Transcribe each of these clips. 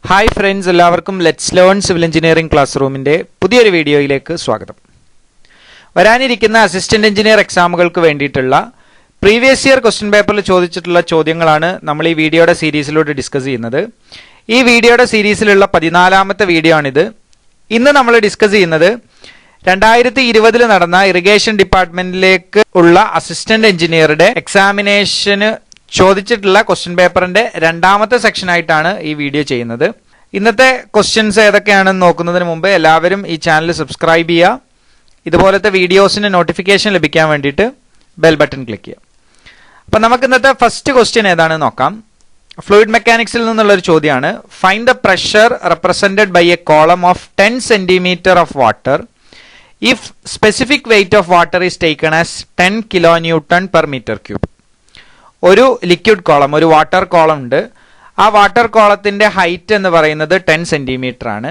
Hi friends, എല്ലാവർക്കും let's learn civil engineering class റൂമിൻ്റെ പുതിയൊരു വീഡിയോയിലേക്ക് സ്വാഗതം. വരാനിരിക്കുന്ന അസിസ്റ്റന്റ് എഞ്ചിനീയർ എക്സാമുകൾക്ക് വേണ്ടിയിട്ടുള്ള പ്രീവിയസ് ഇയർ ക്വസ്റ്റ്യൻ പേപ്പറിൽ ചോദിച്ചിട്ടുള്ള ചോദ്യങ്ങളാണ് നമ്മൾ ഈ വീഡിയോയുടെ സീരീസിലൂടെ ഡിസ്കസ് ചെയ്യുന്നത്. ഈ വീഡിയോയുടെ സീരീസിലുള്ള 14ാമത്തെ വീഡിയോ ആണിത്. ഇന്ന് നമ്മൾ ഡിസ്കസ് ചെയ്യുന്നത് 2020 നടന്ന ഇറിഗേഷൻ ഡിപ്പാർട്ട്മെന്റിലേക്ക് ഉള്ള അസിസ്റ്റന്റ് എഞ്ചിനീയറുടെ എക്സാമിനേഷന് ചോദിച്ചിട്ടുള്ള ക്വസ്റ്റ്യൻ പേപ്പറിന്റെ 2ാമത്തെ സെക്ഷൻ ആയിട്ടാണ് ഈ വീഡിയോ ചെയ്യുന്നത്. ഇന്നത്തെ ക്വസ്റ്റ്യൻസ് ഏതൊക്കെയാണെന്ന് നോക്കുന്നതിന് മുമ്പ് എല്ലാവരും ഈ ചാനൽ സബ്സ്ക്രൈബ് ചെയ്യുക. ഇതുപോലത്തെ വീഡിയോസിന് നോട്ടിഫിക്കേഷൻ ലഭിക്കാൻ വേണ്ടിയിട്ട് ബെൽ ബട്ടൺ ക്ലിക്ക് ചെയ്യുക. അപ്പം നമുക്ക് ഇന്നത്തെ ഫസ്റ്റ് ക്വസ്റ്റ്യൻ ഏതാണെന്ന് നോക്കാം. ഫ്ലൂയിഡ് മെക്കാനിക്സിൽ നിന്നുള്ളൊരു ചോദ്യമാണ്. Find the pressure represented by a column of 10 centimetre of water if specific weight of water is taken as 10 kilonewton per metre cube. ഒരു ലിക്വിഡ് കോളം, ഒരു വാട്ടർ കോളം ഉണ്ട്. ആ വാട്ടർ കോളത്തിന്റെ ഹൈറ്റ് എന്ന് പറയുന്നത് 10 സെന്റിമീറ്റർ ആണ്.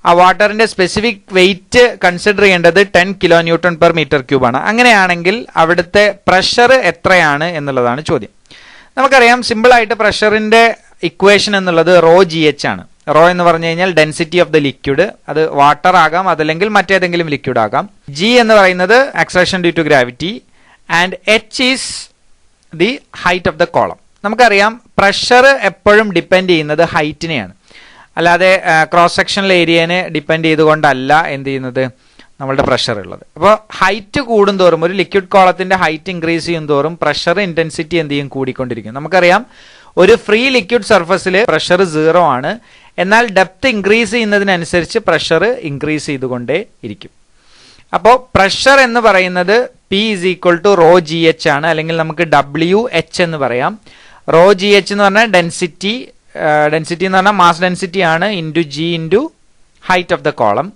ആ വാട്ടറിന്റെ സ്പെസിഫിക് വെയിറ്റ് കൺസിഡർ ചെയ്യേണ്ടത് 10 kilonewton per metre cube ആണ്. അങ്ങനെയാണെങ്കിൽ അവിടുത്തെ പ്രഷർ എത്രയാണ് എന്നുള്ളതാണ് ചോദ്യം. നമുക്കറിയാം, സിമ്പിൾ ആയിട്ട് പ്രഷറിന്റെ ഇക്വേഷൻ എന്നുള്ളത് റോ ജി എച്ച് ആണ്. റോ എന്ന് പറഞ്ഞു കഴിഞ്ഞാൽ ഡെൻസിറ്റി ഓഫ് ദ ലിക്വിഡ്. അത് വാട്ടർ ആകാം, അതല്ലെങ്കിൽ മറ്റേതെങ്കിലും ലിക്വിഡ് ആകാം. ജി എന്ന് പറയുന്നത് acceleration due to gravity and h is the height of the column. നമുക്കറിയാം, പ്രഷർ എപ്പോഴും ഡിപ്പെൻഡ് ചെയ്യുന്നത് ഹൈറ്റിനെയാണ്, അല്ലാതെ ക്രോസ് സെക്ഷണൽ ഏരിയനെ ഡിപ്പെൻഡ് ചെയ്തുകൊണ്ടല്ല എന്ത് ചെയ്യുന്നത് നമ്മളുടെ പ്രഷർ ഉള്ളത്. അപ്പോൾ ഹൈറ്റ് കൂടുന്തോറും, ഒരു ലിക്വിഡ് കോളത്തിന്റെ ഹൈറ്റ് ഇൻക്രീസ് ചെയ്യും തോറും പ്രഷർ ഇന്റൻസിറ്റി എന്ത് ചെയ്യും, കൂടിക്കൊണ്ടിരിക്കും. നമുക്കറിയാം, ഒരു ഫ്രീ ലിക്വിഡ് സർഫസിൽ പ്രഷർ 0 ആണ്. എന്നാൽ ഡെപ്ത് ഇൻക്രീസ് ചെയ്യുന്നതിനനുസരിച്ച് പ്രഷർ ഇൻക്രീസ് ചെയ്തുകൊണ്ടേ ഇരിക്കും. അപ്പോൾ പ്രഷർ എന്ന് പറയുന്നത് P is equal to raw g h ആണ്, അല്ലെങ്കിൽ നമുക്ക് WH എന്ന് പറയാം. റോ ജി എച്ച് എന്ന് പറഞ്ഞാൽ ഡെൻസിറ്റി എന്ന് പറഞ്ഞാൽ മാസ് ഡെൻസിറ്റി ആണ്, into G into height of the column.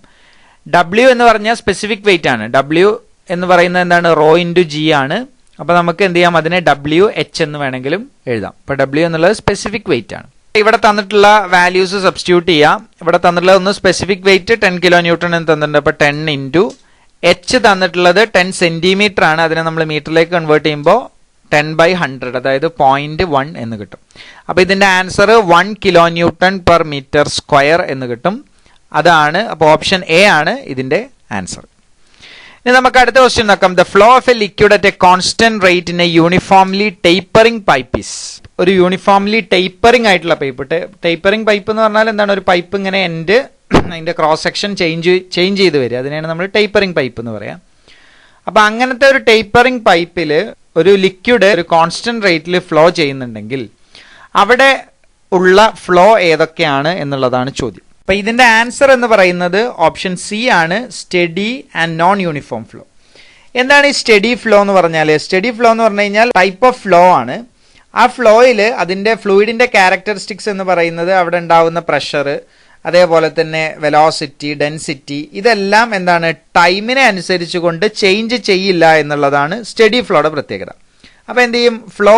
W എന്ന് പറഞ്ഞാൽ സ്പെസിഫിക് വെയിറ്റ് ആണ്. W എന്ന് പറയുന്നത് എന്താണ്, റോ ഇൻറ്റു G ആണ്. അപ്പോൾ നമുക്ക് എന്ത് ചെയ്യാം, അതിനെ WH എന്ന് വേണമെങ്കിലും എഴുതാം. അപ്പോൾ W എന്നുള്ളത് സ്പെസിഫിക് വെയിറ്റ് ആണ്. ഇവിടെ തന്നിട്ടുള്ള വാല്യൂസ് സബ്സ്റ്റിറ്റ്യൂട്ട് ചെയ്യാം. ഇവിടെ തന്നിട്ടുള്ള ഒന്ന് സ്പെസിഫിക് വെയിറ്റ് 10 കിലോ ന്യൂട്ടൺ എന്ന് തന്നിട്ടുണ്ട്. അപ്പോൾ 10 ഇൻറ്റു എച്ച് തന്നിട്ടുള്ളത് 10 സെന്റിമീറ്റർ ആണ്. അതിനെ നമ്മൾ മീറ്ററിലേക്ക് കൺവേർട്ട് ചെയ്യുമ്പോൾ 10/100, അതായത് 0.1 എന്ന് കിട്ടും. അപ്പൊ ഇതിന്റെ answer 1 kilo newton per metre square എന്ന് കിട്ടും. അതാണ്, അപ്പോൾ ഓപ്ഷൻ എ ആണ് ഇതിന്റെ ആൻസർ. ഇനി നമുക്ക് അടുത്ത ക്വസ്റ്റ്യൻ നോക്കാം. The flow of A liquid at A constant rate in A uniformly tapering pipe is. ഒരു യൂണിഫോംലി ടേപ്പറിംഗ് ആയിട്ടുള്ള പൈപ്പ്. ടേപ്പറിംഗ് പൈപ്പ് എന്ന് പറഞ്ഞാൽ എന്താണ്, ഒരു പൈപ്പ് ഇങ്ങനെ എൻഡ് അതിന്റെ ക്രോസ് സെക്ഷൻ ചേഞ്ച് ചെയ്ത് വരിക. അതിനെയാണ് നമ്മൾ ടേപ്പറിംഗ് പൈപ്പ് എന്ന് പറയാം. അപ്പൊ അങ്ങനത്തെ ഒരു ടേപ്പറിംഗ് പൈപ്പിൽ ഒരു ലിക്വിഡ് ഒരു കോൺസ്റ്റന്റ് റേറ്റിൽ ഫ്ലോ ചെയ്യുന്നുണ്ടെങ്കിൽ അവിടെ ഉള്ള ഫ്ലോ ഏതൊക്കെയാണ് എന്നുള്ളതാണ് ചോദ്യം. അപ്പൊ ഇതിന്റെ ആൻസർ എന്ന് പറയുന്നത് ഓപ്ഷൻ സി ആണ്, study and non uniform flow. എന്താണ് ഈ സ്റ്റഡി ഫ്ലോ എന്ന് പറഞ്ഞാൽ? സ്റ്റഡി ഫ്ലോ എന്ന് പറഞ്ഞു കഴിഞ്ഞാൽ ടൈപ്പ് ഓഫ് ഫ്ലോ ആണ്. ആ ഫ്ലോയിൽ അതിന്റെ ഫ്ലൂയിഡിന്റെ ക്യാരക്ടറിസ്റ്റിക്സ് എന്ന് പറയുന്നത് അവിടെ ഉണ്ടാവുന്ന പ്രഷർ, അതേപോലെ തന്നെ വെലോസിറ്റി, ഡെൻസിറ്റി, ഇതെല്ലാം എന്താണ്, ടൈമിനെ അനുസരിച്ച് കൊണ്ട് ചേഞ്ച് ചെയ്യില്ല എന്നുള്ളതാണ് സ്റ്റഡി ഫ്ലോയുടെ പ്രത്യേകത. അപ്പോൾ എന്ത് ചെയ്യും, ഫ്ലോ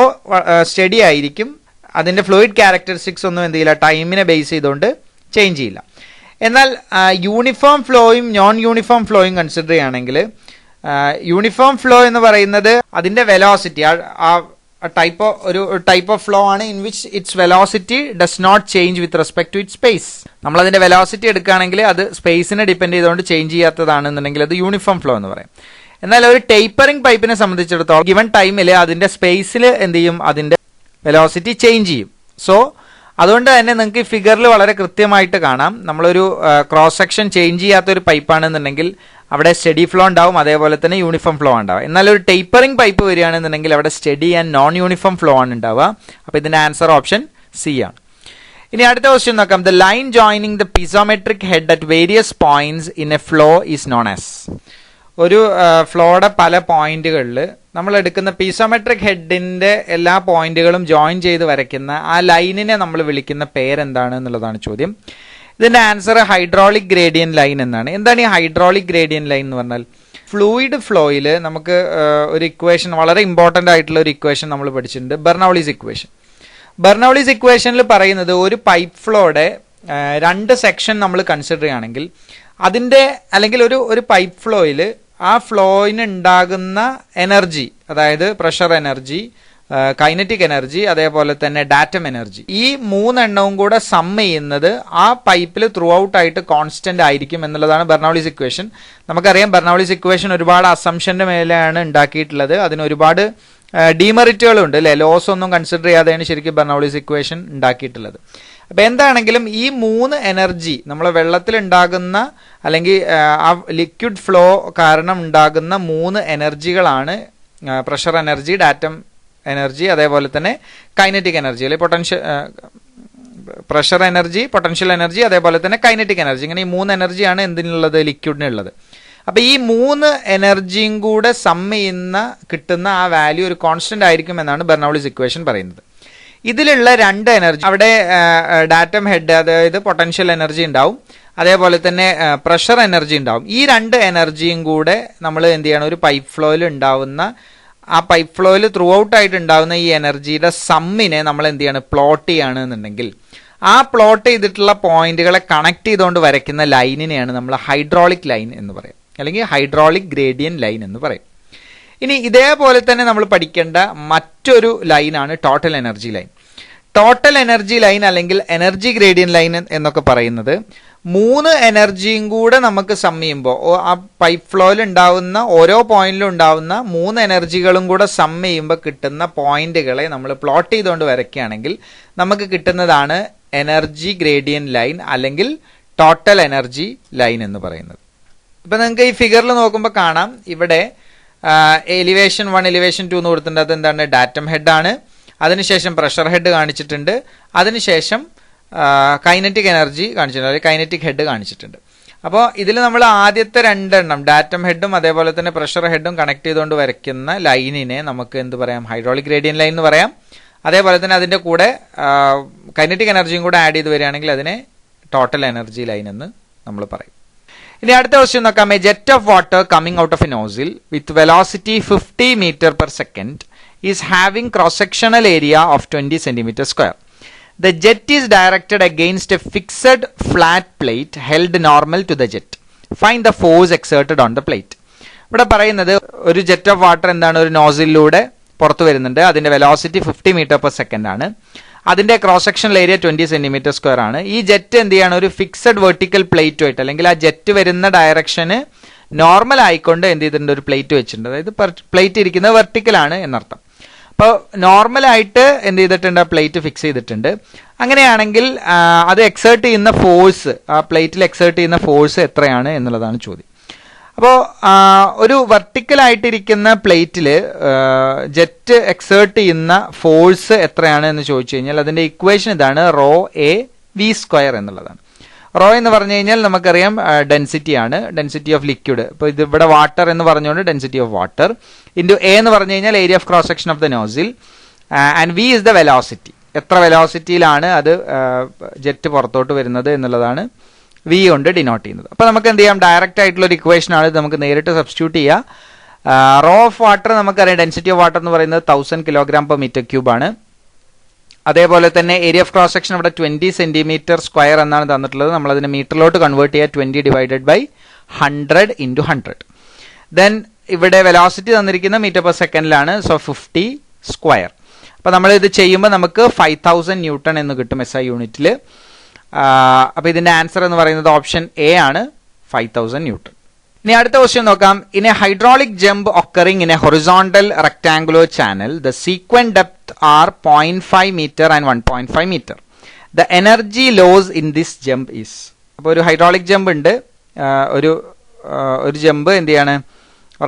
സ്റ്റഡി ആയിരിക്കും. അതിന്റെ ഫ്ലൂയിഡ് ക്യാരക്ടറിസ്റ്റിക്സ് ഒന്നും എന്ത് ചെയ്യില്ല, ടൈമിനെ ബേസ് ചെയ്തുകൊണ്ട് ചേഞ്ച് ചെയ്യില്ല. എന്നാൽ യൂണിഫോം ഫ്ലോയും നോൺ യൂണിഫോം ഫ്ലോയും കൺസിഡർ ചെയ്യുകയാണെങ്കിൽ, യൂണിഫോം ഫ്ലോ എന്ന് പറയുന്നത് അതിന്റെ വെലോസിറ്റി, ടൈപ്പ് ഓഫ് ഫ്ലോ ആണ് in which its velocity does not change with respect to it space. നമ്മൾ അതിന്റെ വെലോസിറ്റി എടുക്കുകയാണെങ്കിൽ അത് സ്പേസിനെ ഡിപ്പെൻഡ് ചെയ്തുകൊണ്ട് ചേഞ്ച് ചെയ്യാത്തതാണെന്നുണ്ടെങ്കിൽ അത് യൂണിഫോം ഫ്ലോ എന്ന് പറയും. എന്നാൽ ഒരു ടേപ്പറിംഗ് പൈപ്പിനെ സംബന്ധിച്ചിടത്തോളം ഗിവൺ ടൈമിൽ അതിന്റെ സ്പേസിൽ എന്ത് ചെയ്യും, അതിന്റെ വെലോസിറ്റി ചേഞ്ച് ചെയ്യും. സോ അതുകൊണ്ട് തന്നെ നിങ്ങൾക്ക് ഈ ഫിഗറിൽ വളരെ കൃത്യമായിട്ട് കാണാം, നമ്മളൊരു ക്രോസ് സെക്ഷൻ ചേഞ്ച് ചെയ്യാത്ത ഒരു പൈപ്പാണെന്നുണ്ടെങ്കിൽ അവിടെ സ്റ്റഡി ഫ്ലോ ഉണ്ടാവും, അതേപോലെ തന്നെ യൂണിഫോം ഫ്ലോ ഉണ്ടാവും. എന്നാൽ ഒരു ടേപ്പറിംഗ് പൈപ്പ് വരികയാണെന്നുണ്ടെങ്കിൽ അവിടെ study and non uniform flow ആണ് ഉണ്ടാവുക. അപ്പോൾ ഇതിന്റെ ആൻസർ ഓപ്ഷൻ സി ആണ്. ഇനി അടുത്ത ക്വസ്റ്റ്യൻ നോക്കാം. The line joining the piezometric head at various points in A flow is known as. ഒരു ഫ്ലോയുടെ പല പോയിന്റുകളിൽ നമ്മൾ എടുക്കുന്ന പീസോമെട്രിക് ഹെഡിന്റെ എല്ലാ പോയിന്റുകളും ജോയിൻ ചെയ്ത് വരയ്ക്കുന്ന ആ ലൈനിനെ നമ്മൾ വിളിക്കുന്ന പേരെന്താണ് എന്നുള്ളതാണ് ചോദ്യം. ഇതിന്റെ ആൻസർ ഹൈഡ്രോളിക് ഗ്രേഡിയന്റ് ലൈൻ എന്നാണ്. എന്താണ് ഈ ഹൈഡ്രോളിക് ഗ്രേഡിയന്റ് ലൈൻ എന്ന് പറഞ്ഞാൽ? ഫ്ലൂയിഡ് ഫ്ലോയിൽ നമുക്ക് ഒരു ഇക്വേഷൻ, വളരെ ഇമ്പോർട്ടന്റ് ആയിട്ടുള്ള ഒരു ഇക്വേഷൻ നമ്മൾ പഠിച്ചിട്ടുണ്ട്, ബെർണൗളീസ് ഇക്വേഷൻ. ബെർണൗളീസ് ഇക്വേഷനിൽ പറയുന്നത് ഒരു പൈപ്പ് ഫ്ലോയുടെ 2 സെക്ഷൻ നമ്മൾ കൺസിഡർ ചെയ്യുകയാണെങ്കിൽ അതിന്റെ, അല്ലെങ്കിൽ ഒരു പൈപ്പ് ഫ്ലോയിൽ ആ ഫ്ലോയിന് ഉണ്ടാകുന്ന എനർജി, അതായത് പ്രഷർ എനർജി കൈനറ്റിക് എനർജി, അതേപോലെ തന്നെ ഡാറ്റം എനർജി. ഈ മൂന്നെണ്ണവും കൂടെ സം ചെയ്യുന്നത് ആ പൈപ്പിൽ ത്രൂ ഔട്ട് ആയിട്ട് കോൺസ്റ്റന്റ് ആയിരിക്കും എന്നുള്ളതാണ് ബെർണൗളിസ് ഇക്വേഷൻ. നമുക്കറിയാം ബെർണൗളിസ് ഇക്വേഷൻ ഒരുപാട് അസംഷന്റെ മേലെയാണ് ഉണ്ടാക്കിയിട്ടുള്ളത്. അതിന് ഒരുപാട് ഡീമെറിറ്റുകളുണ്ട് അല്ലെ. ലോസ് ഒന്നും കൺസിഡർ ചെയ്യാതെയാണ് ശരിക്കും ബെർണൗളിസ് ഇക്വേഷൻ ഉണ്ടാക്കിയിട്ടുള്ളത്. അപ്പൊ എന്താണെങ്കിലും ഈ മൂന്ന് എനർജി നമ്മളെ വെള്ളത്തിൽ ഉണ്ടാകുന്ന അല്ലെങ്കിൽ ആ ലിക്വിഡ് ഫ്ലോ കാരണം ഉണ്ടാകുന്ന മൂന്ന് എനർജികളാണ് പ്രഷർ എനർജി, ഡാറ്റം എനർജി, അതേപോലെ തന്നെ കൈനറ്റിക് എനർജി അല്ലെ പ്രഷർ എനർജി, പൊട്ടൻഷ്യൽ എനർജി, അതേപോലെ തന്നെ കൈനറ്റിക് എനർജി. ഇങ്ങനെ ഈ മൂന്ന് എനർജിയാണ് എന്തിനുള്ളത്, ലിക്വിഡിനുള്ളത്. അപ്പൊ ഈ മൂന്ന് എനർജിയും കൂടെ സം ചെയ്യുന്ന കിട്ടുന്ന ആ വാല്യൂ ഒരു കോൺസ്റ്റന്റ് ആയിരിക്കും എന്നാണ് ബെർണൗളിസ് ഇക്വേഷൻ പറയുന്നത്. ഇതിലുള്ള രണ്ട് എനർജി, അവിടെ ഡാറ്റം ഹെഡ് അതായത് പൊട്ടൻഷ്യൽ എനർജി ഉണ്ടാവും, അതേപോലെ തന്നെ പ്രഷർ എനർജി ഉണ്ടാവും. ഈ രണ്ട് എനർജിയും കൂടെ നമ്മൾ എന്ത് ചെയ്യണം, ഒരു പൈപ്പ് ഫ്ലോയിൽ ഉണ്ടാവുന്ന ആ പൈപ്പ് ഫ്ലോയിൽ ത്രൂ ഔട്ട് ആയിട്ട് ഉണ്ടാവുന്ന ഈ എനർജിയുടെ സമ്മിനെ നമ്മൾ എന്ത് ചെയ്യണം, പ്ലോട്ട് ചെയ്യുകയാണെന്നുണ്ടെങ്കിൽ ആ പ്ലോട്ട് ചെയ്തിട്ടുള്ള പോയിന്റുകളെ കണക്ട് ചെയ്തുകൊണ്ട് വരയ്ക്കുന്ന ലൈനിനെയാണ് നമ്മൾ ഹൈഡ്രോളിക് ലൈൻ എന്ന് പറയും, അല്ലെങ്കിൽ ഹൈഡ്രോളിക് ഗ്രേഡിയൻ ലൈൻ എന്ന് പറയും. ഇനി ഇതേപോലെ തന്നെ നമ്മൾ പഠിക്കേണ്ട മറ്റൊരു ലൈനാണ് total energy line. Total energy line അല്ലെങ്കിൽ എനർജി ഗ്രേഡിയൻ ലൈൻ എന്നൊക്കെ പറയുന്നത് മൂന്ന് എനർജിയും കൂടെ നമുക്ക് സം ചെയ്യുമ്പോൾ ആ പൈപ്പ് ഫ്ലോയിൽ ഉണ്ടാവുന്ന ഓരോ പോയിന്റിലും ഉണ്ടാവുന്ന മൂന്ന് എനർജികളും കൂടെ സം ചെയ്യുമ്പോൾ കിട്ടുന്ന പോയിന്റുകളെ നമ്മൾ പ്ലോട്ട് ചെയ്തുകൊണ്ട് വരയ്ക്കുകയാണെങ്കിൽ നമുക്ക് കിട്ടുന്നതാണ് എനർജി ഗ്രേഡിയൻ ലൈൻ അല്ലെങ്കിൽ ടോട്ടൽ എനർജി ലൈൻ എന്ന് പറയുന്നത്. ഇപ്പൊ നിങ്ങൾക്ക് ഈ ഫിഗറിൽ നോക്കുമ്പോൾ കാണാം, ഇവിടെ എലിവേഷൻ 1 എലിവേഷൻ 2 എന്ന് കൊടുത്തിട്ടുണ്ട്. അത് എന്താണ്, ഡാറ്റം ഹെഡ് ആണ്. അതിനുശേഷം പ്രഷർ ഹെഡ് കാണിച്ചിട്ടുണ്ട്. അതിനുശേഷം കൈനറ്റിക് എനർജി കാണിച്ചിട്ടുണ്ട്, അല്ലെങ്കിൽ കൈനറ്റിക് ഹെഡ് കാണിച്ചിട്ടുണ്ട്. അപ്പോൾ ഇതിൽ നമ്മൾ ആദ്യത്തെ രണ്ടെണ്ണം ഡാറ്റം ഹെഡും അതേപോലെ തന്നെ പ്രഷർ ഹെഡും കണക്ട് ചെയ്തുകൊണ്ട് വരയ്ക്കുന്ന ലൈനിനെ നമുക്ക് എന്ത് പറയാം, ഹൈഡ്രോളിക് ഗ്രേഡിയൻ ലൈൻ എന്ന് പറയാം. അതേപോലെ തന്നെ അതിന്റെ കൂടെ കൈനറ്റിക് എനർജിയും കൂടെ ആഡ് ചെയ്ത് വരികയാണെങ്കിൽ അതിനെ ടോട്ടൽ എനർജി ലൈൻ എന്ന് നമ്മൾ പറയും. ഇനി അടുത്ത ക്വസ്റ്റ്യൻ നോക്കാം. A jet of water coming out of A nozzle with velocity 50 meter per second is having cross-sectional area of 20 centimeter square. The jet is directed against a fixed flat plate held normal to the jet. Find the force exerted on the plate. ഇവിടെ പറയുന്നത് ഒരു jet of water എന്താണ്, ഒരു നോസിലൂടെ പുറത്തു വരുന്നുണ്ട്. അതിന്റെ velocity 50 meter per second ആണ്. അതിന്റെ cross sectional area 20 centimeter square ആണ്. ഈ ജെറ്റ് എന്ത് ചെയ്യാണ്, ഒരു ഫിക്സഡ് വെർട്ടിക്കൽ പ്ലേറ്റുമായിട്ട് അല്ലെങ്കിൽ ആ ജെറ്റ് വരുന്ന ഡയറക്ഷന് നോർമൽ ആയിക്കൊണ്ട് എന്ത് ചെയ്തിട്ടുണ്ട്, ഒരു പ്ലേറ്റ് വെച്ചിട്ടുണ്ട്. അതായത് പ്ലേറ്റ് ഇരിക്കുന്നത് വെർട്ടിക്കൽ ആണ് എന്നർത്ഥം. അപ്പോൾ നോർമലായിട്ട് എന്ത് ചെയ്തിട്ടുണ്ട്, പ്ലേറ്റ് ഫിക്സ് ചെയ്തിട്ടുണ്ട്. അങ്ങനെയാണെങ്കിൽ അത് എക്സേർട്ട് ചെയ്യുന്ന ഫോഴ്സ്, ആ പ്ലേറ്റിൽ എക്സേർട്ട് ചെയ്യുന്ന ഫോഴ്സ് എത്രയാണ് എന്നുള്ളതാണ് ചോദ്യം. അപ്പോൾ ഒരു വെർട്ടിക്കലായിട്ടിരിക്കുന്ന പ്ലേറ്റിൽ ജെറ്റ് എക്സേർട്ട് ചെയ്യുന്ന ഫോഴ്സ് എത്രയാണ് എന്ന് ചോദിച്ചു കഴിഞ്ഞാൽ അതിന്റെ ഇക്വേഷൻ ഇതാണ്, റോ എ വി സ്ക്വയർ എന്നുള്ളതാണ്. റോ എന്ന് പറഞ്ഞു കഴിഞ്ഞാൽ നമുക്കറിയാം ഡെൻസിറ്റി ആണ്, ഡെൻസിറ്റി ഓഫ് ലിക്വിഡ്. ഇപ്പോൾ ഇത് ഇവിടെ വാട്ടർ എന്ന് പറഞ്ഞുകൊണ്ട് density of water into A എന്ന് പറഞ്ഞു കഴിഞ്ഞാൽ area of cross section of the nozzle and we is the velocity. എത്ര വെലോസിറ്റിയിലാണ് അത് ജെറ്റ് പുറത്തോട്ട് വരുന്നത് എന്നുള്ളതാണ് വി കൊണ്ട് ഡിനോട്ട് ചെയ്യുന്നത്. അപ്പോൾ നമുക്ക് എന്ത് ചെയ്യാം, ഡയറക്റ്റ് ആയിട്ടുള്ള ഒരു ഇക്വേഷൻ ആണ്, നമുക്ക് നേരിട്ട് സബ്സ്റ്റിറ്റ്യൂട്ട് ചെയ്യാം. റോ ഓഫ് വാട്ടർ നമുക്കറിയാം, ഡെൻസിറ്റി ഓഫ് വാട്ടർ എന്ന് പറയുന്നത് 1000 kg/m³ ആണ്. അതേപോലെ തന്നെ ഏരിയ ഓഫ് ക്രോസ് സെക്ഷൻ ഇവിടെ 20 centimeter square എന്നാണ് തന്നിട്ടുള്ളത്. നമ്മൾ അതിനെ മീറ്ററിലോട്ട് കൺവേർട്ട് ചെയ്യുക, 20 divided by 100 into 100. ദെൻ ഇവിടെ വെലോസിറ്റി തന്നിരിക്കുന്ന മീറ്റർ പെർ സെക്കൻഡിലാണ്, സോ 50 square. അപ്പോൾ നമ്മൾ ഇത് ചെയ്യുമ്പോൾ നമുക്ക് 5000 Newton എന്ന് കിട്ടും SI യൂണിറ്റിൽ. അപ്പോൾ ഇതിന്റെ ആൻസർ എന്ന് പറയുന്നത് ഓപ്ഷൻ എ ആണ്, 5000 Newton. ഇനി അടുത്ത ക്വസ്റ്റ്യൻ നോക്കാം. In a hydraulic jump occurring in a horizontal rectangular channel the sequent depth are 0.5 meter and 1.5 meter. The energy loss in this jump is. അപ്പോൾ ഒരു ഹൈഡ്രോളിക് ജമ്പ് ഉണ്ട്, ഒരു ജമ്പ് എന്ത് ചെയ്യാണ്,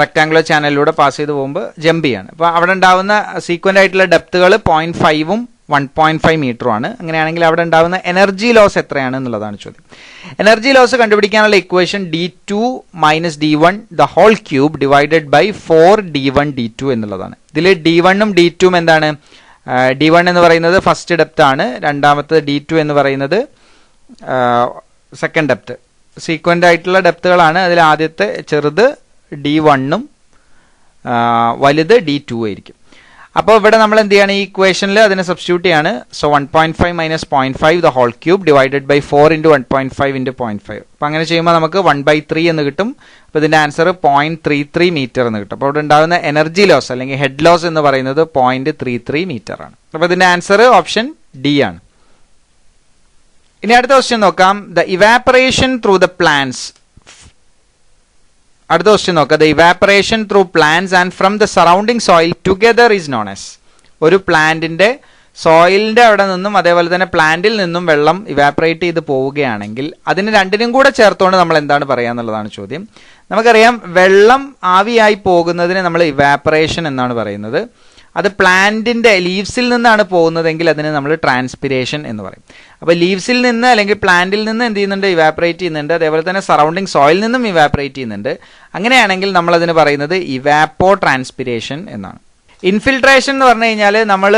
റെക്ടാംഗുലർ ചാനലിലൂടെ പാസ് ചെയ്ത് പോകുമ്പോൾ ജമ്പ് ചെയ്യാണ്. അപ്പോൾ അവിടെ ഉണ്ടാവുന്ന സീക്വന്റ് ആയിട്ടുള്ള ഡെപ്തുകൾ 0.5 1.5 meter ആണ്. അങ്ങനെയാണെങ്കിൽ അവിടെ ഉണ്ടാവുന്ന എനർജി ലോസ് എത്രയാണ് എന്നുള്ളതാണ് ചോദ്യം. എനർജി ലോസ് കണ്ടുപിടിക്കാനുള്ള equation d2 - d1 the whole cube divided by 4d1 d2 എന്നുള്ളതാണ്. ഇതിൽ d1ഉം d2ഉം എന്താണ്, d1 എന്ന് പറയുന്നത് ഫസ്റ്റ് ഡെപ്ത് ആണ്, രണ്ടാമത്തെ d2 എന്ന് പറയുന്നത് സെക്കൻഡ് ഡെപ്ത്. സീക്വന്റ് ആയിട്ടുള്ള ഡെപ്തുകളാണ്. അതിൽ ആദ്യത്തെ ചെറുത് d1ഉം വലുത് d2 ആയിരിക്കും. അപ്പോൾ ഇവിടെ നമ്മൾ എന്ത് ചെയ്യാണ്, ഈ ഇക്വേഷനിൽ അതിനെ സബ്സ്റ്റിറ്റ്യൂട്ട് ചെയ്യാണ്. So 1.5 minus 0.5 the whole cube divided by 4 into 1.5 into 0.5. അപ്പോൾ അങ്ങനെ ചെയ്യുമ്പോൾ നമുക്ക് 1/3 എന്ന് കിട്ടും. അപ്പോൾ ഇതിൻ്റെ ആൻസർ 0.33 മീറ്റർ എന്ന് കിട്ടും. അപ്പോൾ ഇവിടെ ഉണ്ടാകുന്ന എനർജി ലോസ് അല്ലെങ്കിൽ ഹെഡ് ലോസ് എന്ന് പറയുന്നത് 0.33 മീറ്റർ ആണ്. അപ്പോൾ ഇതിൻ്റെ ആൻസർ ഓപ്ഷൻ ഡി ആണ്. ഇനി അടുത്ത ക്വസ്റ്റ്യൻ നോക്കാം. The evaporation through the plants. അടുത്ത ക്വസ്റ്റ്യൻ നോക്കാം. The evaporation through plants and from the surrounding soil together is known as. ഒരു പ്ലാന്റിന്റെ സോയിലിന്റെ അവിടെ നിന്നും അതേപോലെ തന്നെ പ്ലാന്റിൽ നിന്നും വെള്ളം ഇവാപ്പറേറ്റ് ചെയ്ത് പോവുകയാണെങ്കിൽ അതിന് രണ്ടിനും കൂടെ ചേർത്തുകൊണ്ട് നമ്മൾ എന്താണ് പറയുക എന്നുള്ളതാണ് ചോദ്യം. നമുക്കറിയാം, വെള്ളം ആവിയായി പോകുന്നതിന് നമ്മൾ ഇവാപ്പറേഷൻ എന്നാണ് പറയുന്നത്. അത് പ്ലാന്റിന്റെ ലീവ്സിൽ നിന്നാണ് പോകുന്നതെങ്കിൽ അതിന് നമ്മൾ ട്രാൻസ്പിരേഷൻ എന്ന് പറയും. അപ്പോൾ ലീവ്സിൽ നിന്ന് അല്ലെങ്കിൽ പ്ലാന്റിൽ നിന്ന് എന്ത് ചെയ്യുന്നുണ്ട്, ഇവാപ്പറേറ്റ് ചെയ്യുന്നുണ്ട്. അതേപോലെ തന്നെ സറൗണ്ടിങ് സോയിൽ നിന്നും ഇവാപ്പറേറ്റ് ചെയ്യുന്നുണ്ട്. അങ്ങനെയാണെങ്കിൽ നമ്മൾ അതിന് പറയുന്നത് ഇവാപ്പോ ട്രാൻസ്പിരേഷൻ എന്നാണ്. ഇൻഫിൽട്രേഷൻ എന്ന് പറഞ്ഞു കഴിഞ്ഞാൽ നമ്മൾ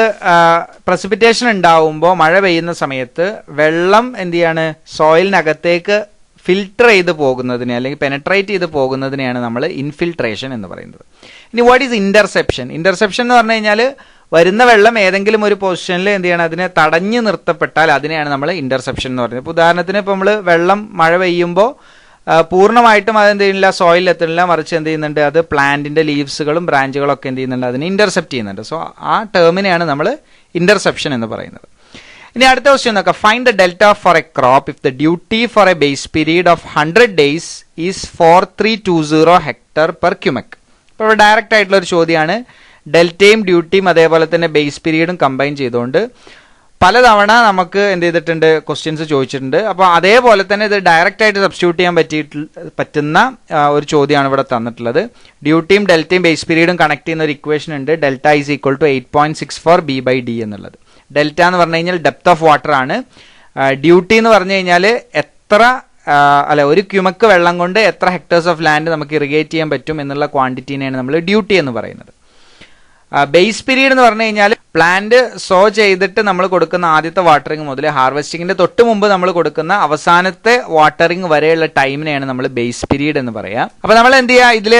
പ്രസിപ്പിറ്റേഷൻ ഉണ്ടാവുമ്പോൾ മഴ പെയ്യുന്ന സമയത്ത് വെള്ളം എന്ത് ചെയ്യാണ്, സോയിലിനകത്തേക്ക് ഫിൽട്ടർ ചെയ്ത് പോകുന്നതിനെ അല്ലെങ്കിൽ പെനട്രേറ്റ് ചെയ്ത് പോകുന്നതിനെയാണ് നമ്മൾ ഇൻഫിൽട്രേഷൻ എന്ന് പറയുന്നത്. ഇനി വാട്ട് ഈസ് ഇന്റർസെപ്ഷൻ? ഇന്റർസെപ്ഷൻ എന്ന് പറഞ്ഞു കഴിഞ്ഞാൽ വരുന്ന വെള്ളം ഏതെങ്കിലും ഒരു പൊസിഷനിൽ എന്ത് ചെയ്യണം, അതിനെ തടഞ്ഞു നിർത്തപ്പെട്ടാൽ അതിനെയാണ് നമ്മൾ ഇന്റർസെപ്ഷൻ എന്ന് പറയുന്നത്. ഇപ്പോൾ ഉദാഹരണത്തിന് ഇപ്പോൾ നമ്മൾ വെള്ളം മഴ പെയ്യുമ്പോൾ പൂർണ്ണമായിട്ടും അതെന്ത് ചെയ്യുന്നില്ല, സോയിലിൽ എത്തുന്നില്ല, മറിച്ച് എന്ത് ചെയ്യുന്നുണ്ട്, അത് പ്ലാന്റിന്റെ ലീവ്സുകളും ബ്രാഞ്ചുകളും ഒക്കെ എന്ത് ചെയ്യുന്നുണ്ട്, അതിനെ ഇന്റർസെപ്റ്റ് ചെയ്യുന്നുണ്ട്. സോ ആ ടേമിനെയാണ് നമ്മൾ ഇന്റർസെപ്ഷൻ എന്ന് പറയുന്നത്. ഇനി അടുത്ത ക്വസ്റ്റ്യൻ നോക്കാം. Find the delta for a crop if the duty for a base period of 100 days is 4320 hectare per cumec. ഇപ്പോൾ ഇവിടെ ഡയറക്റ്റ് ആയിട്ടുള്ള ഒരു ചോദ്യമാണ്. ഡെൽറ്റയും ഡ്യൂട്ടിയും അതേപോലെ തന്നെ ബേസ് പീരീഡും കമ്പൈൻ ചെയ്തുകൊണ്ട് പലതവണ നമുക്ക് എന്ത് ചെയ്തിട്ടുണ്ട്, ക്വസ്റ്റ്യൻസ് ചോദിച്ചിട്ടുണ്ട്. അപ്പോൾ അതേപോലെ തന്നെ ഇത് ഡയറക്റ്റ് ആയിട്ട് സബ്സ്റ്റിറ്റ്യൂട്ട് ചെയ്യാൻ പറ്റുന്ന ഒരു ചോദ്യമാണ് ഇവിടെ തന്നിട്ടുള്ളത്. ഡ്യൂട്ടിയും ഡെൽറ്റയും ബേസ് പീരീഡും കണക്ട് ചെയ്യുന്ന ഒരു ഇക്വേഷൻ ഉണ്ട്. Delta is equal to 8.64 B/D എന്നുള്ളത്. ഡെൽറ്റ എന്ന് പറഞ്ഞു കഴിഞ്ഞാൽ ഡെപ്ത് ഓഫ് വാട്ടർ ആണ്. ഡ്യൂട്ടി എന്ന് പറഞ്ഞു കഴിഞ്ഞാൽ ഒരു ക്യുമക്ക് വെള്ളം കൊണ്ട് എത്ര ഹെക്ടേഴ്സ് ഓഫ് ലാൻഡ് നമുക്ക് ഇറിഗേറ്റ് ചെയ്യാൻ പറ്റും എന്നുള്ള ക്വാണ്ടിറ്റീനെയാണ് നമ്മൾ ഡ്യൂട്ടി എന്ന് പറയുന്നത്. ബേസ് പീരീഡ് എന്ന് പറഞ്ഞു കഴിഞ്ഞാൽ പ്ലാന്റ് സോ ചെയ്തിട്ട് നമ്മൾ കൊടുക്കുന്ന ആദ്യത്തെ വാട്ടറിങ് മുതൽ ഹാർവെസ്റ്റിങ്ങിന്റെ തൊട്ട് മുമ്പ് നമ്മൾ കൊടുക്കുന്ന അവസാനത്തെ വാട്ടറിങ് വരെയുള്ള ടൈമിനെയാണ് നമ്മൾ ബേസ് പീരീഡ് എന്ന് പറയാം. അപ്പൊ നമ്മൾ എന്ത് ചെയ്യുക, ഇതിൽ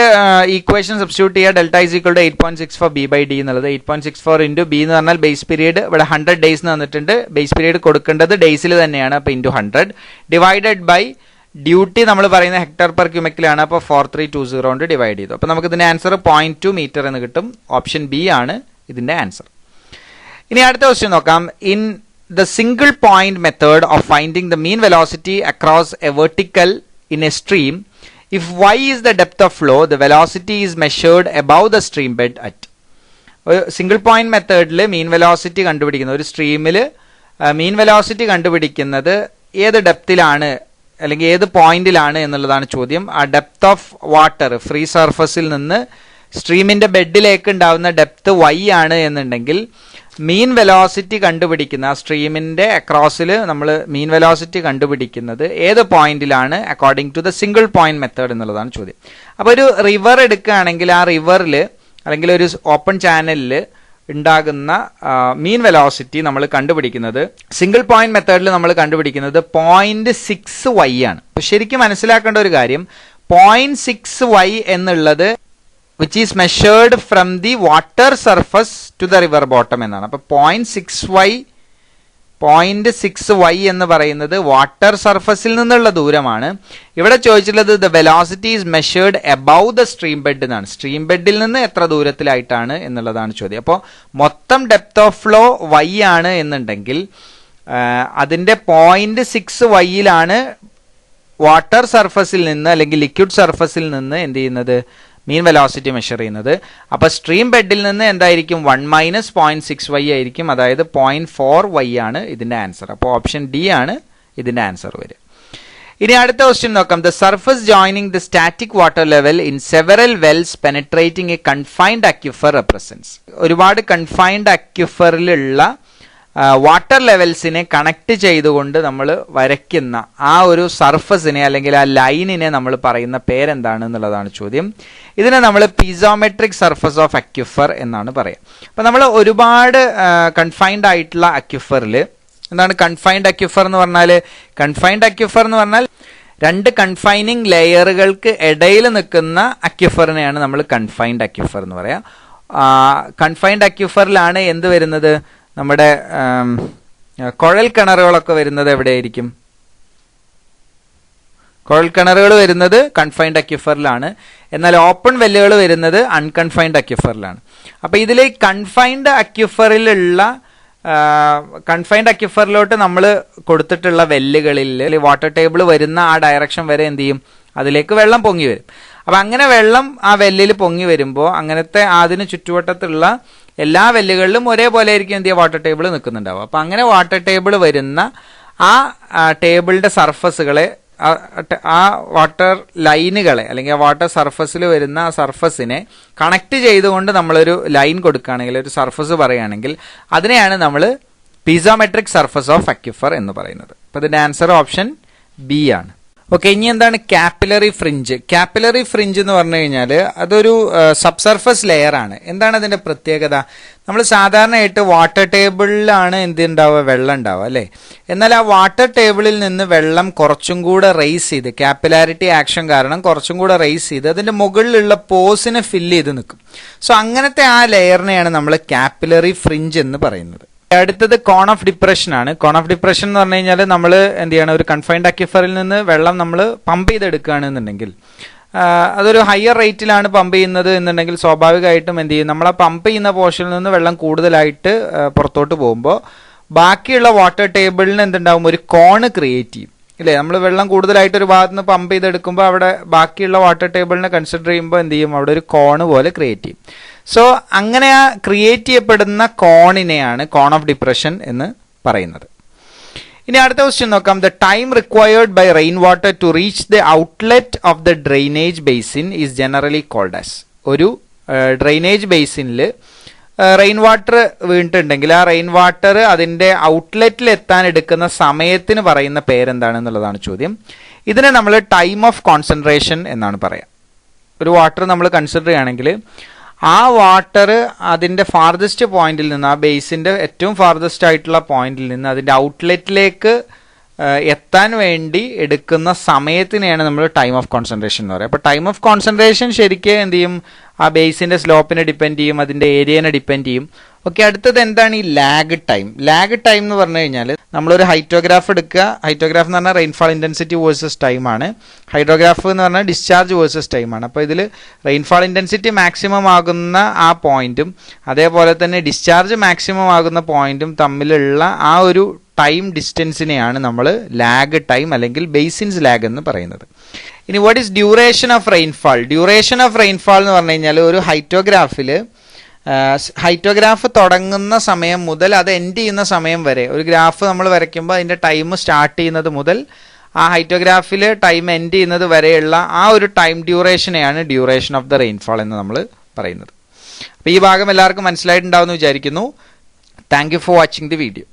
ഈക്വേഷൻ സബ്സ്റ്റിറ്റ്യൂട്ട് ചെയ്യുക. Delta is equal to 8.64 B/D എന്നുള്ളത്. 8.64 ഇൻറ്റു ബി എന്ന് പറഞ്ഞാൽ ബേസ് പീരീഡ് ഇവിടെ 100 ഡേയ്സ് തന്നിട്ടുണ്ട്. ബേസ് പീരീഡ് കൊടുക്കേണ്ടത് ഡേയ്സിൽ തന്നെയാണ്. അപ്പൊ ഇൻറ്റു 100 ഡിവൈഡഡ് ബൈ ഡ്യൂട്ടി നമ്മൾ പറയുന്ന ഹെക്ടർ പെർ ക്യുമെക്കിലാണ്. അപ്പോൾ 4320 കൊണ്ട് ഡിവൈഡ് ചെയ്തു. അപ്പോൾ നമുക്ക് ഇതിന്റെ ആൻസർ 0.2 മീറ്റർ എന്ന് കിട്ടും. ഓപ്ഷൻ ബി ആണ് ഇതിന്റെ ആൻസർ. ഇനി അടുത്ത ക്വസ്റ്റ്യൻ നോക്കാം. In the single point method of finding the mean velocity across A vertical in A stream, if y is the depth of flow, the velocity is measured above the stream bed at. ഒരു single point മെത്തേഡിൽ മീൻ velocity കണ്ടുപിടിക്കുന്നത്, ഒരു സ്ട്രീമിൽ മീൻ velocity കണ്ടുപിടിക്കുന്നത് ഏത് ഡെപ്തിലാണ് അല്ലെങ്കിൽ ഏത് പോയിന്റിലാണ് എന്നുള്ളതാണ് ചോദ്യം. ആ ഡെപ്ത് ഓഫ് വാട്ടർ ഫ്രീ സർഫസിൽ നിന്ന് സ്ട്രീമിന്റെ ബെഡിലേക്ക് ഉണ്ടാവുന്ന ഡെപ്ത് y ആണ് എന്നുണ്ടെങ്കിൽ മീൻ വെലോസിറ്റി കണ്ടുപിടിക്കുന്ന ആ സ്ട്രീമിന്റെ അക്രോസിൽ നമ്മൾ മീൻ വെലോസിറ്റി കണ്ടുപിടിക്കുന്നത് ഏത് പോയിന്റിലാണ് according to the single point method എന്നുള്ളതാണ് ചോദ്യം. അപ്പോൾ ഒരു റിവർ എടുക്കുകയാണെങ്കിൽ ആ റിവറിൽ അല്ലെങ്കിൽ ഒരു ഓപ്പൺ ചാനലിൽ ഉണ്ടാകുന്ന മീൻ വെലോസിറ്റി നമ്മൾ കണ്ടുപിടിക്കുന്നത് സിംഗിൾ പോയിന്റ് മെത്തേഡിൽ നമ്മൾ കണ്ടുപിടിക്കുന്നത് 0.6y ആണ്. അപ്പൊ ശരിക്കും മനസ്സിലാക്കേണ്ട ഒരു കാര്യം 0.6y എന്നുള്ളത് which is measured from the water surface to the river bottom എന്നാണ്. അപ്പൊ 0.6y എന്ന് പറയുന്നത് വാട്ടർ സർഫസിൽ നിന്നുള്ള ദൂരമാണ്. ഇവിടെ ചോദിച്ചിട്ടുള്ളത് the velocity is measured above the stream bed എന്നാണ്. സ്ട്രീം ബെഡിൽ നിന്ന് എത്ര ദൂരത്തിലായിട്ടാണ് എന്നുള്ളതാണ് ചോദ്യം. അപ്പോൾ മൊത്തം ഡെപ്ത് ഓഫ് ഫ്ലോ y ആണ് എന്നുണ്ടെങ്കിൽ അതിന്റെ 0.6y വാട്ടർ സർഫസിൽ നിന്ന് അല്ലെങ്കിൽ ലിക്വിഡ് സർഫസിൽ നിന്ന് എന്ത് ചെയ്യുന്നത്, മീൻ വെലോസിറ്റി മെഷർ ചെയ്യുന്നത്. അപ്പൊ സ്ട്രീം ബെഡിൽ നിന്ന് എന്തായിരിക്കും 1 മൈനസ് 0.6y ആയിരിക്കും. അതായത് 0.4y ആണ് ഇതിന്റെ ആൻസർ. അപ്പോൾ ഓപ്ഷൻ ഡി ആണ് ഇതിന്റെ ആൻസർ വരിക. ഇനി അടുത്ത ക്വസ്റ്റ്യൻ നോക്കാം. The surface joining the static water level in several Wells penetrating A confined aquifer represents. ഒരുപാട് കൺഫൈൻഡ് അക്യുഫറിലുള്ള വാട്ടർ ലെവൽസിനെ കണക്ട് ചെയ്തുകൊണ്ട് നമ്മൾ വരയ്ക്കുന്ന ആ ഒരു സർഫസിനെ അല്ലെങ്കിൽ ആ ലൈനിനെ നമ്മൾ പറയുന്ന പേരെന്താണ് എന്നുള്ളതാണ് ചോദ്യം. ഇതിനെ നമ്മൾ പീസോമെട്രിക് സർഫസ് ഓഫ് അക്യുഫർ എന്നാണ് പറയുക. അപ്പം നമ്മൾ ഒരുപാട് കൺഫൈൻഡ് ആയിട്ടുള്ള അക്യുഫറിൽ എന്താണ് കൺഫൈൻഡ് അക്യുഫർ എന്ന് പറഞ്ഞാൽ? കൺഫൈൻഡ് അക്യുഫർ എന്ന് പറഞ്ഞാൽ രണ്ട് കൺഫൈനിങ് ലെയറുകൾക്ക് ഇടയിൽ നിൽക്കുന്ന അക്യുഫറിനെയാണ് നമ്മൾ കൺഫൈൻഡ് അക്യുഫർ എന്ന് പറയാം. കൺഫൈൻഡ് അക്യൂഫറിലാണ് എന്ത് വരുന്നത്, നമ്മുടെ കുഴൽ കിണറുകളൊക്കെ വരുന്നത് എവിടെയായിരിക്കും? കുഴൽ കിണറുകൾ വരുന്നത് കൺഫൈൻഡ് അക്യൂഫറിലാണ്. എന്നാൽ ഓപ്പൺ വെല്ലുകൾ വരുന്നത് അൺകൺഫൈൻഡ് അക്യൂഫറിലാണ്. അപ്പൊ ഇതിൽ കൺഫൈൻഡ് അക്യൂഫറിലോട്ട് നമ്മൾ കൊടുത്തിട്ടുള്ള വെല്ലുകളിൽ വാട്ടർ ടേബിൾ വരുന്ന ആ ഡയറക്ഷൻ വരെ എന്ത് ചെയ്യും, അതിലേക്ക് വെള്ളം പൊങ്ങി വരും. അപ്പൊ അങ്ങനെ വെള്ളം ആ വെല്ലിൽ പൊങ്ങി വരുമ്പോൾ അങ്ങനത്തെ അതിന് ചുറ്റുവട്ടത്തുള്ള എല്ലാ വെല്ലുകളിലും ഒരേപോലെ ആയിരിക്കും എന്ത് ചെയ്യുക, വാട്ടർ ടേബിൾ നിൽക്കുന്നുണ്ടാവും. അപ്പൊ അങ്ങനെ വാട്ടർ ടേബിൾ വരുന്ന ആ ടേബിളിന്റെ സർഫസുകളെ, ആ വാട്ടർ ലൈനുകളെ അല്ലെങ്കിൽ ആ വാട്ടർ സർഫസിൽ വരുന്ന ആ സർഫസിനെ കണക്ട് ചെയ്തുകൊണ്ട് നമ്മളൊരു ലൈൻ കൊടുക്കുകയാണെങ്കിൽ, ഒരു സർഫസ് പറയുകയാണെങ്കിൽ, അതിനെയാണ് നമ്മൾ പീസോമെട്രിക് സർഫസ് ഓഫ് അക്യൂഫർ എന്ന് പറയുന്നത്. അപ്പൊ ഇതിന്റെ ആൻസർ ഓപ്ഷൻ ബി ആണ്. ഓക്കെ, ഇനി എന്താണ് കാപ്പിലറി ഫ്രിഞ്ച്? കാപ്പിലറി ഫ്രിഞ്ച് എന്ന് പറഞ്ഞു കഴിഞ്ഞാൽ അതൊരു സബ്സർഫസ് ലെയർ ആണ്. എന്താണ് അതിന്റെ പ്രത്യേകത? നമ്മൾ സാധാരണയായിട്ട് വാട്ടർ ടേബിളിലാണ് എന്തുണ്ടാവുക, വെള്ളം ഉണ്ടാവുക അല്ലേ. എന്നാൽ ആ വാട്ടർ ടേബിളിൽ നിന്ന് വെള്ളം കുറച്ചും കൂടെ റൈസ് ചെയ്ത്, കാപ്പിലാരിറ്റി ആക്ഷൻ കാരണം കുറച്ചും കൂടെ റൈസ് ചെയ്ത് അതിന്റെ മുകളിലുള്ള പോസിനെ ഫില്ല് ചെയ്ത് നിൽക്കും. സോ അങ്ങനത്തെ ആ ലെയറിനെയാണ് നമ്മൾ കാപ്പിലറി ഫ്രിഞ്ച് എന്ന് പറയുന്നത്. അടുത്തത് കോൺ ഓഫ് ഡിപ്രഷൻ ആണ്. കോൺ ഓഫ് ഡിപ്രഷൻ എന്ന് പറഞ്ഞു കഴിഞ്ഞാൽ നമ്മൾ എന്ത് ചെയ്യണം, ഒരു കൺഫൈൻഡ് അക്യൂഫറിൽ നിന്ന് വെള്ളം നമ്മൾ പമ്പ് ചെയ്തെടുക്കുകയാണെന്നുണ്ടെങ്കിൽ, അതൊരു ഹയർ റേറ്റിലാണ് പമ്പ് ചെയ്യുന്നത് എന്നുണ്ടെങ്കിൽ സ്വാഭാവികമായിട്ടും എന്ത് ചെയ്യും, നമ്മൾ ആ പമ്പ് ചെയ്യുന്ന പോർഷനിൽ നിന്ന് വെള്ളം കൂടുതലായിട്ട് പുറത്തോട്ട് പോകുമ്പോൾ ബാക്കിയുള്ള വാട്ടർ ടേബിളിന് എന്തുണ്ടാവും, ഒരു കോണ് ക്രിയേറ്റ് ചെയ്യും ഇല്ലേ. നമ്മൾ വെള്ളം കൂടുതലായിട്ട് ഒരു ഭാഗത്ത് നിന്ന് പമ്പ് ചെയ്തെടുക്കുമ്പോൾ അവിടെ ബാക്കിയുള്ള വാട്ടർ ടേബിളിനെ കൺസിഡർ ചെയ്യുമ്പോൾ എന്ത് ചെയ്യും, അവിടെ ഒരു കോണ് പോലെ ക്രിയേറ്റ് ചെയ്യും. സോ അങ്ങനെ ആ ക്രിയേറ്റ് ചെയ്യപ്പെടുന്ന കോണിനെയാണ് കോൺ ഓഫ് ഡിപ്രഷൻ എന്ന് പറയുന്നത്. ഇനി അടുത്ത ക്വസ്റ്റ്യൻ നോക്കാം. The time required by rain water to reach the outlet of the drainage basin is generally called as. ഒരു ഡ്രെയിനേജ് ബേസിനിൽ റെയിൻ വാട്ടർ വീണിട്ടുണ്ടെങ്കിൽ ആ റെയിൻ വാട്ടർ അതിന്റെ ഔട്ട്ലെറ്റിൽ എത്താൻ എടുക്കുന്ന സമയത്തിന് പറയുന്ന പേരെന്താണെന്നുള്ളതാണ് ചോദ്യം. ഇതിനെ നമ്മൾ ടൈം ഓഫ് കോൺസെൻട്രേഷൻ എന്നാണ് പറയാം. ഒരു വാട്ടർ നമ്മൾ കൺസിഡർ ചെയ്യുകയാണെങ്കിൽ ആ വാട്ടർ അതിന്റെ ഫാർദസ്റ്റ് പോയിന്റിൽ നിന്ന്, ആ ബേസിന്റെ ഏറ്റവും ഫാർദസ്റ്റ് ആയിട്ടുള്ള പോയിന്റിൽ നിന്ന് അതിന്റെ ഔട്ട്ലെറ്റിലേക്ക് എത്താൻ വേണ്ടി എടുക്കുന്ന സമയത്തിനെയാണ് നമ്മൾ ടൈം ഓഫ് കോൺസെൻട്രേഷൻ എന്ന് പറയുക. അപ്പോൾ ടൈം ഓഫ് കോൺസെൻട്രേഷൻ ശരിക്കും എന്ത് ചെയ്യും, ആ ബേസിന്റെ സ്ലോപ്പിനെ ഡിപ്പെൻഡ് ചെയ്യും, അതിന്റെ ഏരിയനെ ഡിപ്പെൻഡ് ചെയ്യും. ഓക്കെ, അടുത്തത് എന്താണ് ഈ ലാഗ് ടൈം? ലാഗ് ടൈം എന്ന് പറഞ്ഞു കഴിഞ്ഞാൽ നമ്മളൊരു ഹൈഡ്രോഗ്രാഫ് എടുക്കുക. ഹൈഡ്രോഗ്രാഫ് എന്ന് പറഞ്ഞാൽ റെയിൻഫാൾ ഇന്റൻസിറ്റി വേഴ്സസ് ടൈം ആണ്. ഹൈഡ്രോഗ്രാഫ് എന്ന് പറഞ്ഞാൽ ഡിസ്ചാർജ് വേഴ്സസ് ടൈം ആണ്. അപ്പോൾ ഇതിൽ റെയിൻഫാൾ ഇന്റൻസിറ്റി മാക്സിമം ആകുന്ന ആ പോയിന്റും അതേപോലെ തന്നെ ഡിസ്ചാർജ് മാക്സിമം ആകുന്ന പോയിന്റും തമ്മിലുള്ള ആ ഒരു ടൈം ഡിസ്റ്റൻസിനെയാണ് നമ്മൾ ലാഗ് ടൈം അല്ലെങ്കിൽ ബേസിൻസ് ലാഗ് എന്ന് പറയുന്നത്. ഇനി what is duration of rainfall? Duration of rainfall എന്ന് പറഞ്ഞു കഴിഞ്ഞാൽ ഒരു ഹൈഡ്രോഗ്രാഫ് തുടങ്ങുന്ന സമയം മുതൽ അത് എൻഡ് ചെയ്യുന്ന സമയം വരെ ഒരു ഗ്രാഫ് നമ്മൾ വരയ്ക്കുമ്പോൾ അതിന്റെ ടൈം സ്റ്റാർട്ട് ചെയ്യുന്നത് മുതൽ ആ ഹൈഡ്രോഗ്രാഫിൽ ടൈം എൻഡ് ചെയ്യുന്നത് വരെയുള്ള ആ ഒരു ടൈം ഡ്യൂറേഷനെയാണ് ഡ്യൂറേഷൻ ഓഫ് ദ റെയിൻഫാൾ എന്ന് നമ്മൾ പറയുന്നത്. അപ്പോൾ ഈ ഭാഗം എല്ലാവർക്കും മനസ്സിലായിട്ടുണ്ടാവുമെന്ന് വിചാരിക്കുന്നു. Thank you for watching the video.